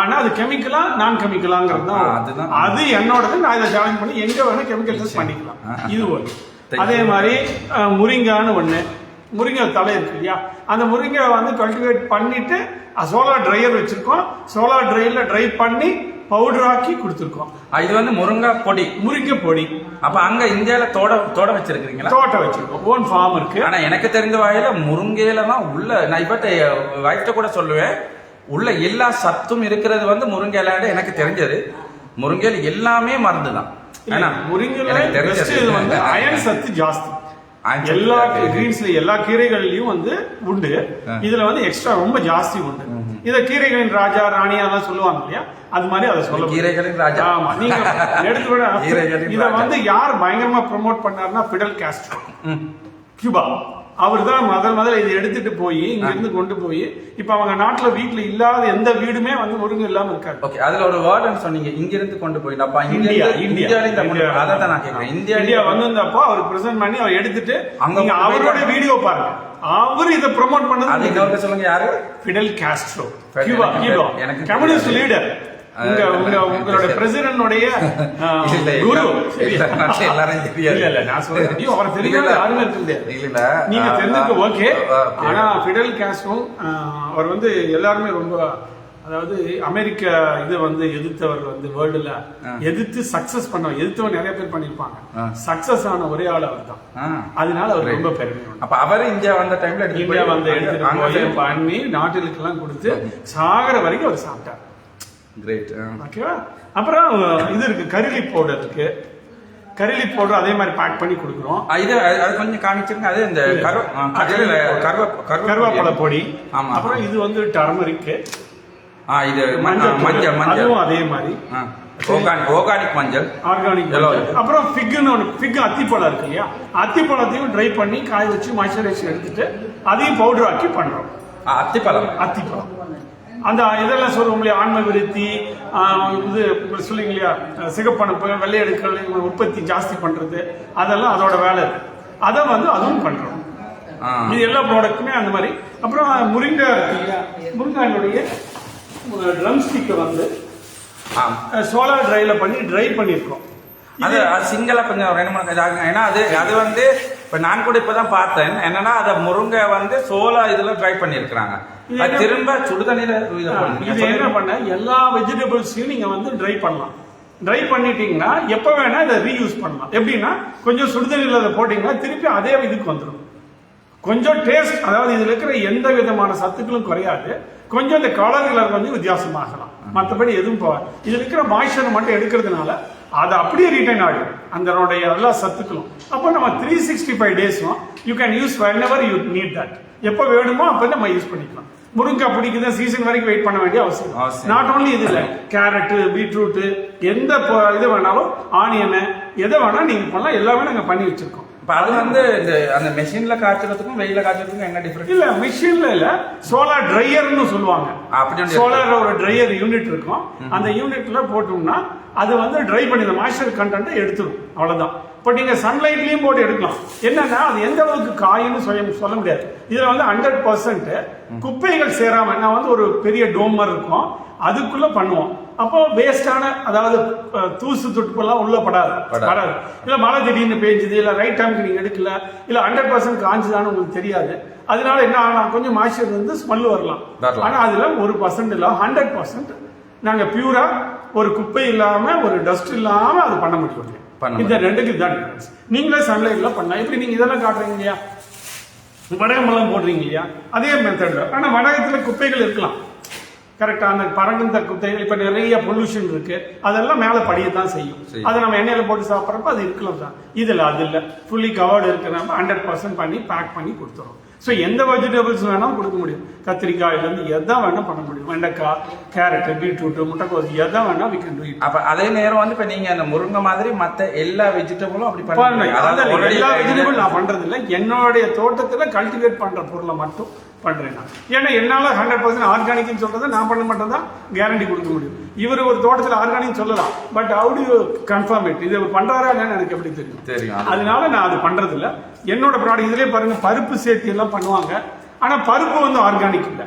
ஆனா அது கெமிக்கலா நான் கெமிக்கலாங்கிறது தான். அது என்னோடது. நான் இதை சேலஞ்ச் பண்ணி எங்க வேணா கெமிக்கல் யூஸ் பண்ணிக்கலாம். இது ஒண்ணு. அதே மாதிரி முருங்கான்னு ஒண்ணு. முருங்கை தலை இருக்கு இல்லையா, அந்த முருங்கை வந்து கல்டிவேட் பண்ணிட்டு சோலார் ட்ரையர் வச்சிருக்கோம். சோலார் ட்ரையர்ல ட்ரை பண்ணி பவுடர் ஆக்கி கொடுத்துருக்கோம். இது வந்து முருங்கை பொடி. அப்ப அங்க இந்தியால தோட வச்சிருக்கீங்களா? தோட்டம் வச்சிருக்கோம். ஓன் ஃபார்ம் இருக்கு. ஆனா எனக்கு தெரிஞ்ச வகையில முருங்கையில தான் உள்ள, நான் இப்ப வைஃப்ட கூட சொல்லுவேன், உள்ள எல்லா சத்தும் இருக்கிறது வந்து முருங்கையில. எனக்கு தெரிஞ்சது முருங்கையில எல்லாமே மருந்து தான். முருங்கையில வந்து அயன் சத்து ஜாஸ்தி. எல்லா கிரீன்ஸ்ல எல்லா கீரைகள்லயும் வந்து உண்டு. இதுல வந்து எக்ஸ்ட்ரா ரொம்ப ஜாஸ்தி உண்டு. இத கீரைகளின் ராஜா ராணி அதெல்லாம் சொல்லுவாங்க இல்லையா, அது மாதிரி அதை சொல்ல கீரைகளின் ராஜா. ஆமா, நீங்க எடுத்து இத வந்து யார் பயங்கரமா ப்ரோமோட் பண்ணாருன்னா பிடல் காஸ்ட்ரோ, கியூபா. அவர் தான் முதல்ல இதை எடுத்துட்டு போய் இங்க இருந்து கொண்டு போய் இப்ப அவங்க நாட்டுல வீட்டுல இல்லாத எந்த வீடுமே வந்து முருங்கை இல்லாம இருக்காரு. ஓகே, அதுல ஒரு வேர்ட் சொன்னீங்க, இங்க இருந்து கொண்டு போய். இந்தியா வந்திருந்தப்போ அவர் பிரசன்ட் பண்ணி அவர் எடுத்துட்டு அங்க அவரோட வீடியோ பாருங்க. அவர் இதை ப்ரோமோட் பண்ணது சொல்லுங்க யாரு? Fidel Castro, Cuba communist leader. உங்களோட பிரசிடென்ட்னுடைய குரு. எல்லாரும் இல்ல நான் சொல்றேன், அவரை தெரியாத யாருமே இருக்க. நீங்க தெரிஞ்சுக்க ஓகே. ஆனா பிடல் காஸ்ட்ரோ அவர் வந்து எல்லாருமே ரொம்ப, அதாவது அமெரிக்க இது வந்து எதிர்த்தவர் வந்து வேர்ல்டுல எதிர்த்து சக்சஸ் பண்ண எதிர்த்தவர் நிறைய பேர் பண்ணிருப்பாங்க. சக்சஸ் ஆன ஒரே ஆள் அவர் தான். அதனால அவர் ரொம்ப பெருமை. அப்ப அவர் இந்தியா வந்த டைம்ல இந்தியா வந்து எடுத்துட்டு பண்ணி நாட்டுக்கு எல்லாம் கொடுத்து சாகர வரைக்கும் அவர் சாப்பிட்டார். கிரேட். ஓகேவா. அப்புறம் இது இருக்கு, கரிலி பவுடர் இருக்கு. கரிலி பவுடர் அதே மாதிரி பேக் பண்ணி கொடுக்குறோம். இது அது கொஞ்சம் காமிச்சிருங்க. அது இந்த கருவேப்பிலை பொடி. அப்புறம் இது வந்து டர்மரிக். இது மஞ்சள் அதுவும் அதே மாதிரி ஆர்கானிக் மஞ்சள். அப்புறம் ஃபிக் அத்திப்பழம் இருக்கு இல்லையா, அத்திப்பழத்தையும் ட்ரை பண்ணி காய வச்சு மாய்ஸ்சரைசர் எடுத்துட்டு அதையும் பவுடர் ஆக்கி பண்றோம். அத்திப்பழம் அந்த இதெல்லாம் சொல்லுவோம் இல்லையா, ஆன்ம விருத்தி, இது சொல்லுங்க இல்லையா, சிகப்பணுப்பு, வெள்ளையடுக்கள் உற்பத்தி ஜாஸ்தி பண்றது, அதெல்லாம் அதோட வேலை இருக்கு. அதை வந்து அதுவும் பண்றோம். இது எல்லா ப்ராடக்ட்டுமே அந்த மாதிரி. அப்புறம் முருங்கை இருக்கு இல்லையா, முருங்காயினுடைய ட்ரம் ஸ்டிக்கை வந்து சோலார் ட்ரைல பண்ணி ட்ரை பண்ணியிருக்கோம். அது சிங்கிளா கொஞ்சம் 2-3 ஆகுங்க. ஏன்னா அது வந்து இப்ப நான் கூட இப்பதான் பார்த்தேன் என்னன்னா, அதை முருங்கை வந்து சோலா இதுல ட்ரை பண்ணிருக்காங்க. திரும்ப சுடுதண்ணீர் இது என்ன பண்ண, எல்லா வெஜிடபிள்ஸையும் நீங்க வந்து ட்ரை பண்ணலாம். ட்ரை பண்ணிட்டீங்கன்னா எப்ப வேணா இதை ரீயூஸ் பண்ணலாம். எப்படின்னா, கொஞ்சம் சுடுதண்ணீர்ல அதை போட்டீங்கன்னா திருப்பி அதே இதுக்கு வந்துடும். கொஞ்சம் டேஸ்ட், அதாவது இதுல இருக்கிற எந்த விதமான சத்துக்களும் குறையாது. கொஞ்சம் இந்த கலர்ல கொஞ்சம் வித்தியாசமாகலாம், மற்றபடி எதுவும் போகாது. இதுல இருக்கிற மாய்ச்சர் மட்டும் எடுக்கிறதுனால அது அப்படியே ரிட்டைன் ஆகிடும் அதனுடைய எல்லா சத்துக்களும். அப்போ நம்ம 365 டேஸும் you can use whenever you need that. எப்போ வேணுமோ அப்போ நம்ம யூஸ் பண்ணிக்கலாம். முருங்கை பிடிக்குது சீசன் வரைக்கும் வெயிட் பண்ண வேண்டிய அவசியம். நாட் ஓன்லி இது இல்லை, கேரட்டு, பீட்ரூட், எந்த இது வேணாலும், ஆனியனு, எதை வேணா நீங்க பண்ணலாம். எல்லாமே நாங்க பண்ணி வச்சிருக்கோம். அது வந்து அந்த மெஷின்ல காய்ச்சறதுக்கும் வெயில காய்ச்சறதுக்கும் என்ன டிஃபரன்ஸ்? இல்ல மெஷின்ல இல்ல, சோலார் ட்ரையர்னு சொல்லுவாங்க. சோலார் ஒரு ட்ரையர் யூனிட் இருக்கும். அந்த யூனிட்ல போட்டோம்னா அது வந்து ட்ரை பண்ணி இந்த மாய்ஸ்சர் கண்டென்ட்டை எடுத்துரும், அவ்வளவுதான். பட் நீங்க சன்லைட்லயும் போட்டு எடுக்கலாம். என்னன்னா, அது எந்த அளவுக்கு காயுன்னு சொல்ல முடியாது. இதுல வந்து 100% குப்பைகள் சேராம, நான் வந்து ஒரு பெரிய டோமர் இருக்கும் அதுக்குள்ள பண்ணுவோம். அப்போ வேஸ்டான, அதாவது தூசு துட்டுப்பெல்லாம் உள்ள வராது. இல்ல மழை திடீர்னு பெய்ஞ்சுது, இல்ல ரைட் டைமுக்கு நீங்க எடுக்கல, இல்ல 100% காஞ்சுதான்னு உங்களுக்கு தெரியாது. அதனால என்ன ஆகலாம், கொஞ்சம் மாய்ஸ்சர் வந்து ஸ்மெல் வரலாம். ஆனா அதுல 1% இல்ல 100% நாங்க பியூரா ஒரு குப்பை இல்லாம ஒரு டஸ்ட் இல்லாம அது பண்ண முடியும். இந்த ரெண்டுக்கு தான் டிஃபரன்ஸ். நீங்களே சன்லைட்ல பண்ணலாம். எப்படி நீங்க இதெல்லாம் காட்டுறீங்க இல்லையா, வடகமெல்லாம் போடுறீங்க இல்லையா, அதே மெத்தட்ல. ஆனா வடகத்துல குப்பைகள் இருக்கலாம் கரெக்டா. அந்த பறகுந்த குப்பைகள் இப்ப நிறைய பொல்யூஷன் இருக்கு, அதெல்லாம் மேல படியத்தான் செய்யும். அதை நம்ம எண்ணெயில போட்டு சாப்பிட்றப்ப அது இருக்கலாம் தான். இதுல அது இல்ல, ஃபுல்லி கவர்டு இருக்கிறப்ப 100% பண்ணி பேக் பண்ணி கொடுத்துரும். ஸோ எந்த வெஜிடபிள்ஸ் வேணாலும் கொடுக்க முடியும். கத்திரிக்காயிலேருந்து எதான் வேணா பண்ண முடியும். வெண்டைக்காய், கேரட், பீட்ரூட், முட்டைக்கோஸ், எதான் வேணா we can do it. அப்ப அதே நேரம் வந்து இப்ப நீங்க அந்த முருங்கை மாதிரி மத்த எல்லா வெஜிடபிளும் அப்படி பண்ணுங்க. எல்லா வெஜிடபிள் நான் பண்றது இல்லை, என்னுடைய தோட்டத்துல கல்டிவேட் பண்ற பொருளை மட்டும் பண்றேன் நான். ஏன்னா என்னால 100% ஆர்கானிக்னு சொல்றதை நான் பண்ண மட்டும் தான் கேரண்டி கொடுக்க முடியும். இவர் ஒரு தோட்டத்தில் ஆர்கானிக் சொல்லலாம், but how do you confirm it? இது பண்றாரா இல்லைன்னு எனக்கு எப்படி தெரியும்? அதனால நான் அது பண்றது இல்லை. என்னோட ப்ராடக்ட் இதுலயே பாருங்க, பருப்பு சேர்த்து எல்லாம் பண்ணுவாங்க. ஆனா பருப்பு வந்து ஆர்கானிக் இல்லை.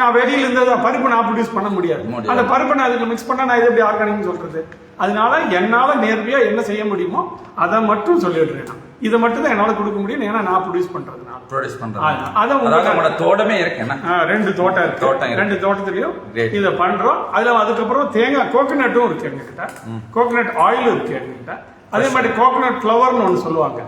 நான் வெளியில இருந்ததா பருப்பு நான் ப்ரொடியூஸ் பண்ண முடியாது. அந்த பருப்பை நான் இதுல மிக்ஸ் பண்ணா நான் இது எப்படி ஆர்கானிக்னு சொல்றது? அதனால என்னால நேர்மையா என்ன செய்ய முடியுமோ அதை மட்டும் சொல்லிடுறேன். இதை மட்டும் தான் என்னால கொடுக்க முடியும், ஏன்னா நான் ப்ரொடியூஸ் பண்றதுனால. தோட்டமே இருக்கு, 2 தோட்டம் இருக்கு. 2 தோட்டத்திலையும் இதை பண்றோம். அதுல அதுக்கப்புறம் தேங்காய், கோகனட்டும் இருக்கு எங்ககிட்ட, கோகனட் ஆயிலும் இருக்கு எங்ககிட்ட. அதே மாதிரி கோகனட் ஃபிளவர்னு ஒன்று சொல்லுவாங்க,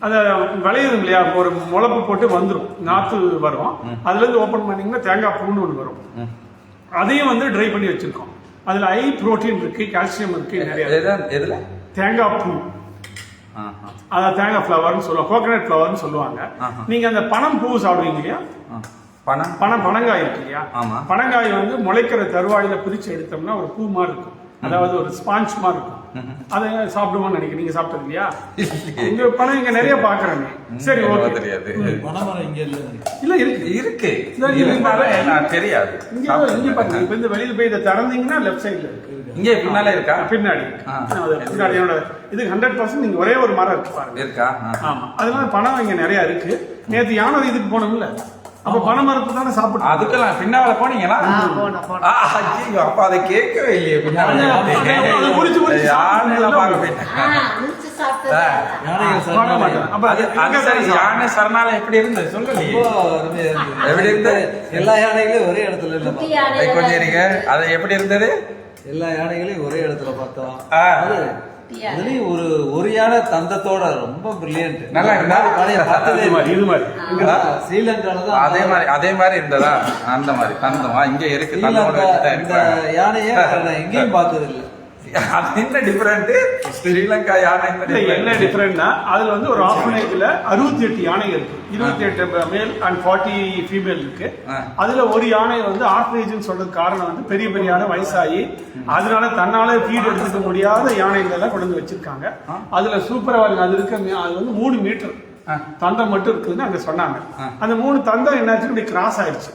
அதை விளையுது இல்லையா, ஒரு முளப்பு போட்டு வந்துடும், நாற்று வரும். அதுல இருந்து ஓபன் பண்ணீங்கன்னா தேங்காய் பூன்னு ஒன்று வரும். அதையும் வந்து ட்ரை பண்ணி வச்சிருக்கோம். அதுல ஹை புரோட்டீன் இருக்கு, கால்சியம் இருக்கு நிறைய. தேங்காய் பூ, அதான் தேங்காய் ஃபிளவர்னு சொல்லுவாங்க, கோகனட் ஃபிளவர்னு சொல்லுவாங்க. நீங்க அந்த பனம் பூ சாப்பிடுவீங்க இல்லையா, பனங்காய் இருக்கு இல்லையா, பனங்காய் வந்து முளைக்கிற தருவாயில பிரிச்சு எடுத்தோம்னா ஒரு பூ மாதிரி இருக்கும், அதாவது ஒரு ஸ்பாஞ்ச் மாதிரி இருக்கும். அதை சாப்பிடுவோம்னு நினைக்கிறேன். நீங்க சாப்பிட்டது இல்லையா? இங்க பணம் இங்க நிறைய பாக்குறேன். சரி, ஓகே. தெரியாது, பனமரம் இங்க இல்ல இருக்கு தெரியாது. இங்க பாருங்க, இப்ப இந்த வெளியில போய் இதை திறந்தீங்கன்னா லெஃப்ட் சைட்ல இருக்கு. இங்க பின்னால இருக்கா? பின்னாடி பின்னாடியோட இது 100% நீங்க ஒரே ஒரு மரம் இருக்கு பாருங்க, இருக்கா? ஆமா, அதனால பணம் இங்க நிறைய இருக்கு. நேத்து யானை இதுக்கு போனோம்ல, அப்ப பனை மரத்தை தானே சாப்பிட்டு அதுக்கெல்லாம் பின்னால போனீங்களா? அப்ப அதை கேட்கவே இல்லையே. யானை சரணாலயம் எப்படி இருந்தது சொல்லலையே? எப்படி இருந்தது? எல்லா யானைகளையும் ஒரே இடத்துல இல்ல, கொஞ்சம் இருங்க. அது எப்படி இருந்தது? எல்லா யானைகளையும் ஒரே இடத்துல பார்த்தோம். அதுலயும் ஒரு யானை தந்தத்தோட ரொம்ப பிரில்லியன்ட், நல்லா இருந்தா. ஸ்ரீலங்கால தான் அதே மாதிரி இருந்ததா? அந்த மாதிரி தந்தமா இங்க இருக்கு. இந்த யானைய எங்கேயும் பார்த்தது இல்லை. அது என்ன டிஃபரெண்ட்? ஸ்ரீலங்கா யானை என்ன டிஃபரெண்ட்னா, அதுல வந்து ஒரு ஆர்ஃபனேஜ்ல 68 யானை இருக்கு, 28 மேல் அண்ட் 40 ஃபீமேல் இருக்கு. அதுல ஒரு யானை வந்து ஆர்ஃபனேஜ்னு சொல்றதுக்கு காரணம் வந்து பெரிய பெரிய யானை வயசாகி அதனால தன்னால ஃபீட் எடுத்துக்க முடியாத யானைகள் எல்லாம் கொண்டு வந்து வச்சிருக்காங்க. அதுல சூப்பரா அது இருக்கு. அது வந்து 3 மீட்டர் தந்தம் மட்டும் இருக்குதுன்னு அங்க சொன்னாங்க. அந்த 3 தந்தம் என்னாச்சு, இப்படி கிராஸ் ஆயிடுச்சு.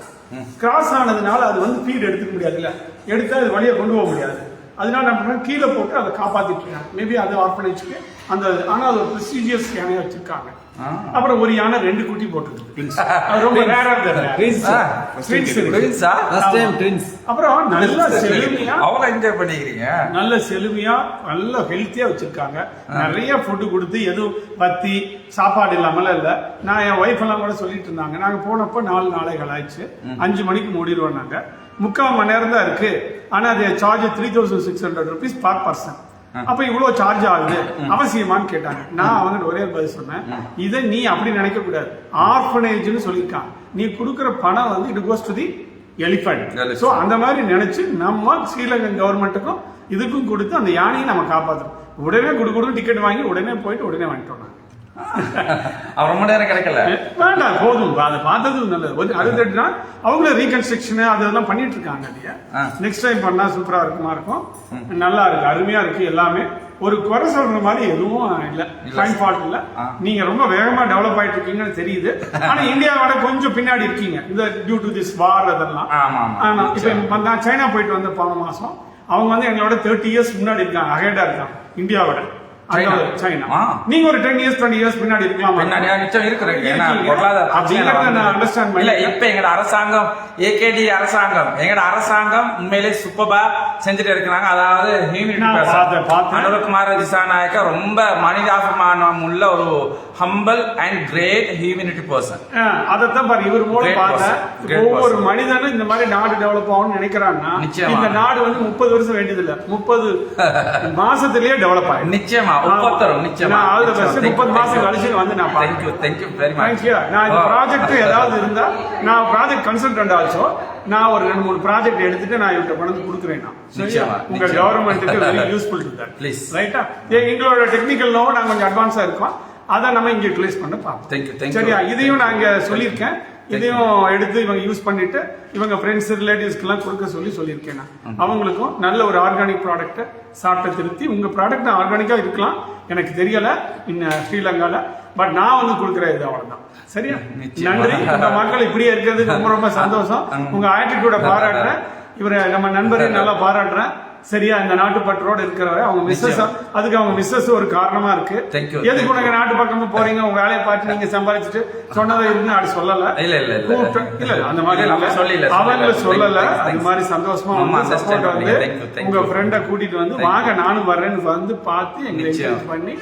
கிராஸ் ஆனதுனால அது வந்து ஃபீட் எடுத்துக்க முடியாதுல்ல, எடுத்தா அது வழியை கொண்டு போக முடியாது. அதனால நம்ம பண்ண கீழே போட்டு அதை காப்பாத்திட்டு இருக்காங்க. மேபி அது ஆர்ஃபனேஜ்க்கு அந்த ஆனா அது ஒரு ப்ரெஸ்டீஜியஸ் யானையை வச்சிருக்காங்க. அப்புறம் ஒரு யானை 2 குட்டி போட்டுருக்கு. அது ரொம்ப ரேரா அப்புறம் நல்ல செழுமையா அவங்க என்ஜாய் பண்ணிக்கிறீங்க. நல்ல செழுமையா நல்ல ஹெல்த்தியா வச்சிருக்காங்க. நிறைய ஃபுட்டு கொடுத்து எதுவும் பத்தி சாப்பாடு இல்லாமலாம் இல்ல. நான் என் ஒய்ஃப் எல்லாம் கூட சொல்லிட்டு இருந்தாங்க, நாங்க போனப்போ 4 நாளைகள் ஆயிடுச்சு, 5 மணிக்கு மூடிடுவோம். நாங்க 3/4 மணி நேரம் தான் இருக்கு. ஆனா அது சார்ஜ் 3600 rupees per person. அப்ப இவ்வளவு சார்ஜ் ஆகுது அவசியமான்னு கேட்டாங்க. நான் அவங்க ஒரே பதில் சொன்னேன், இதை நீ அப்படி நினைக்க கூடாது, ஆர்ஃபனேஜ்னு சொல்லியிருக்காங்க. நீ கொடுக்குற பணம் வந்து it goes to the elephant. So அந்த மாதிரி நினைச்சு நம்ம ஸ்ரீலங்கன் கவர்மெண்ட்டுக்கும் இதுக்கும் கொடுத்து அந்த யானையை நம்ம காப்பாற்றணும். உடனே கொடுக்கணும் டிக்கெட் வாங்கி உடனே போயிட்டு உடனே வாங்கிட்டோம். ரொம்ப நேரம் கிடைக்கல, வேண்டாம் போதும், அதை பார்த்தது நல்லது. 68 நாள் அவங்கள ரீகன்ஸ்ட்ரக்ஷன் அதெல்லாம் பண்ணிட்டு இருக்காங்க இல்லையா. நெக்ஸ்ட் டைம் பண்ணா சூப்பரா இருக்கும். நல்லா இருக்கு, அருமையா இருக்கு. எல்லாமே ஒரு குறை சொல்ற மாதிரி எதுவும் இல்ல, ஃபைன் ஃபால்ட் இல்ல. நீங்க ரொம்ப வேகமா டெவலப் ஆயிட்டு இருக்கீங்கன்னு தெரியுது. ஆனா இந்தியாவோட கொஞ்சம் பின்னாடி இருக்கீங்க இந்த டியூ டு திஸ் வார் அதெல்லாம். ஆனா இப்ப நான் சைனா போயிட்டு வந்த போன மாசம் அவங்க வந்து எங்களோட 30 years முன்னாடி இருக்காங்க, அகேடா இருக்காங்க இந்தியாவோட. சைனா நீங்க ஒரு 10 years 20 years பின்னாடி இருக்கலாம். இப்ப எங்க அரசாங்கம் ஏகேடி அரசாங்கம் எங்கட அரசாங்கம் உண்மையிலே சூப்பரா செஞ்சுட்டு இருக்கிறாங்க. அதாவது அனுரகுமார் திசாநாயக்க ரொம்ப மனிதாபிமானம் உள்ள ஒரு humble and great humanity person. அதைத்தான் பாரு இவர் மூலம் பார்த்தேன். ஒவ்வொரு மனிதனும் இந்த மாதிரி நாடு டெவலப் ஆகும்னு நினைக்கிறாங்கன்னா இந்த நாடு வந்து 30 வருஷம் வேண்டியது இல்ல, 30 மாசத்திலேயே டெவலப் ஆகும். நிச்சயமா 30 மாசம் கழிச்சு வந்து நான் ப்ராஜெக்ட் ஏதாவது இருந்தா நான் ப்ராஜெக்ட் கன்சல்டன்ட் ஆல்சோ நான் ஒரு 2-3 ப்ராஜெக்ட் எடுத்துட்டு நான் இவர்கிட்ட கொண்டு கொடுக்குறேன். உங்க கவர்மெண்ட்டுக்கு வெரி யூஸ்ஃபுல் டு தட். ரைட்டா? எங்களோட டெக்னிக்கல் நோவும் நாங்க கொஞ்சம் அட்வான்ஸா இருக்கோம், அதை நம்ம இங்க யூட்டிலைஸ் பண்ண பார்ப்போம். சரியா? இதையும் நான் இங்க சொல்லியிருக்கேன், இதையும் எடுத்து இவங்க யூஸ் பண்ணிட்டு இவங்க ஃப்ரெண்ட்ஸ் ரிலேட்டிவ்ஸ்க்கு எல்லாம் கொடுக்க சொல்லியிருக்கேன். அவங்களுக்கும் நல்ல ஒரு ஆர்கானிக் ப்ராடக்ட் சாப்பிட்ட திருப்தி. உங்க ப்ராடக்ட் ஆர்கானிக்கா இருக்கலாம், எனக்கு தெரியல ஸ்ரீலங்கால, பட் நான் வந்து கொடுக்குறேன் இது அவ்வளவுதான். சரியா? நன்றி. உங்க மக்கள் இப்படியே இருக்கிறது ரொம்ப ரொம்ப சந்தோஷம். உங்க ஆட்டிடியூட பாராட்டுறேன், இவரை நம்ம நண்பரையும் நல்லா பாராட்டுறேன். சரியா? இந்த நாட்டு பற்றோட இருக்கிறவரை அவங்க மிஸ்ஸஸ், அதுக்கு அவங்க மிஸ்ஸஸ் ஒரு காரணமா இருக்கு. எதுக்கு உனக்கு நாட்டு பக்கமா போறீங்க, உங்க வேலையை பார்த்து நீங்க சம்பாதிச்சுட்டு சொன்னதை இருந்து அப்படி சொல்லல. இல்ல அந்த மாதிரி அவங்க சொல்லல. அது மாதிரி சந்தோஷமா வந்து சப்போர்ட் வந்து உங்க ஃப்ரெண்ட கூட்டிட்டு வந்து வாங்க நானும் வர்றேன்னு வந்து பார்த்து எங்களை என்கரேஜ் பண்ணி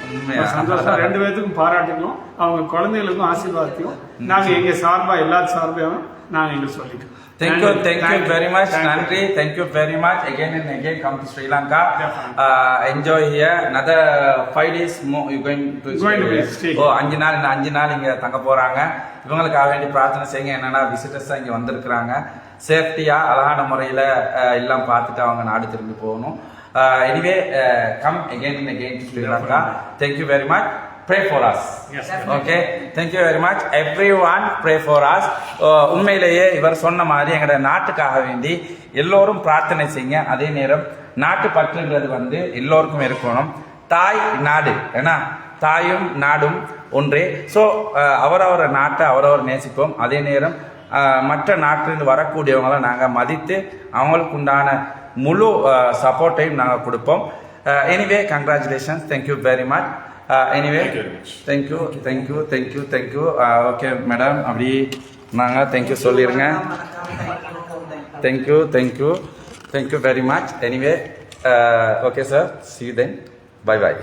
சந்தோஷமா 2 பேத்துக்கும் பாராட்டுகளும் அவங்க குழந்தைகளுக்கும் ஆசீர்வாதத்தையும் நாங்க எங்க சார்பா எல்லா சார்பையும் நாங்க எங்களுக்கு சொல்லிட்டோம். Thank you very much. Nandri, thank you very much. Again and again, come to Sri Lanka. Enjoy here. Another 5 days more. You going to stay? Oh, 5 நாள் இங்க தங்க போறாங்க. இவங்களுக்காக வேண்டி பிரார்த்தனை செய்யுங்க. என்னன்னா விசிட்டர்ஸ் இங்க வந்திருக்கிறாங்க, சேஃப்டியா அழகான முறையில எல்லாம் பார்த்துட்டு அவங்க நாடு திரும்பி போகணும். Anyway, come again and again to Sri Lanka. Thank you very much. Pray for us. Yes. Okay. Thank you very much. Everyone pray for us. உண்மையிலேயே இவர் சொன்ன மாதிரி எங்கட நாட்டுக்காக வேண்டி எல்லோரும் பிரார்த்தனை செய்யுங்க. அதே நேரம் நாட்டு பற்றுங்கிறது வந்து எல்லோருக்கும் இருக்கணும். தாய் நாடு ஏன்னா தாயும் நாடும் ஒன்றே. ஸோ அவரவர நாட்டை அவரவர் நேசிப்போம். அதே நேரம் மற்ற நாட்டிலிருந்து வரக்கூடியவங்களை நாங்கள் மதித்து அவங்களுக்கு உண்டான முழு சப்போர்ட்டையும் நாங்கள் கொடுப்போம். Anyway congratulations. Thank you very much. Anyway, thank you. Okay, madam, அப்படி நாங்க thank you சொல்லிருங்க. Thank you very much. Anyway, okay sir, see you then. Bye.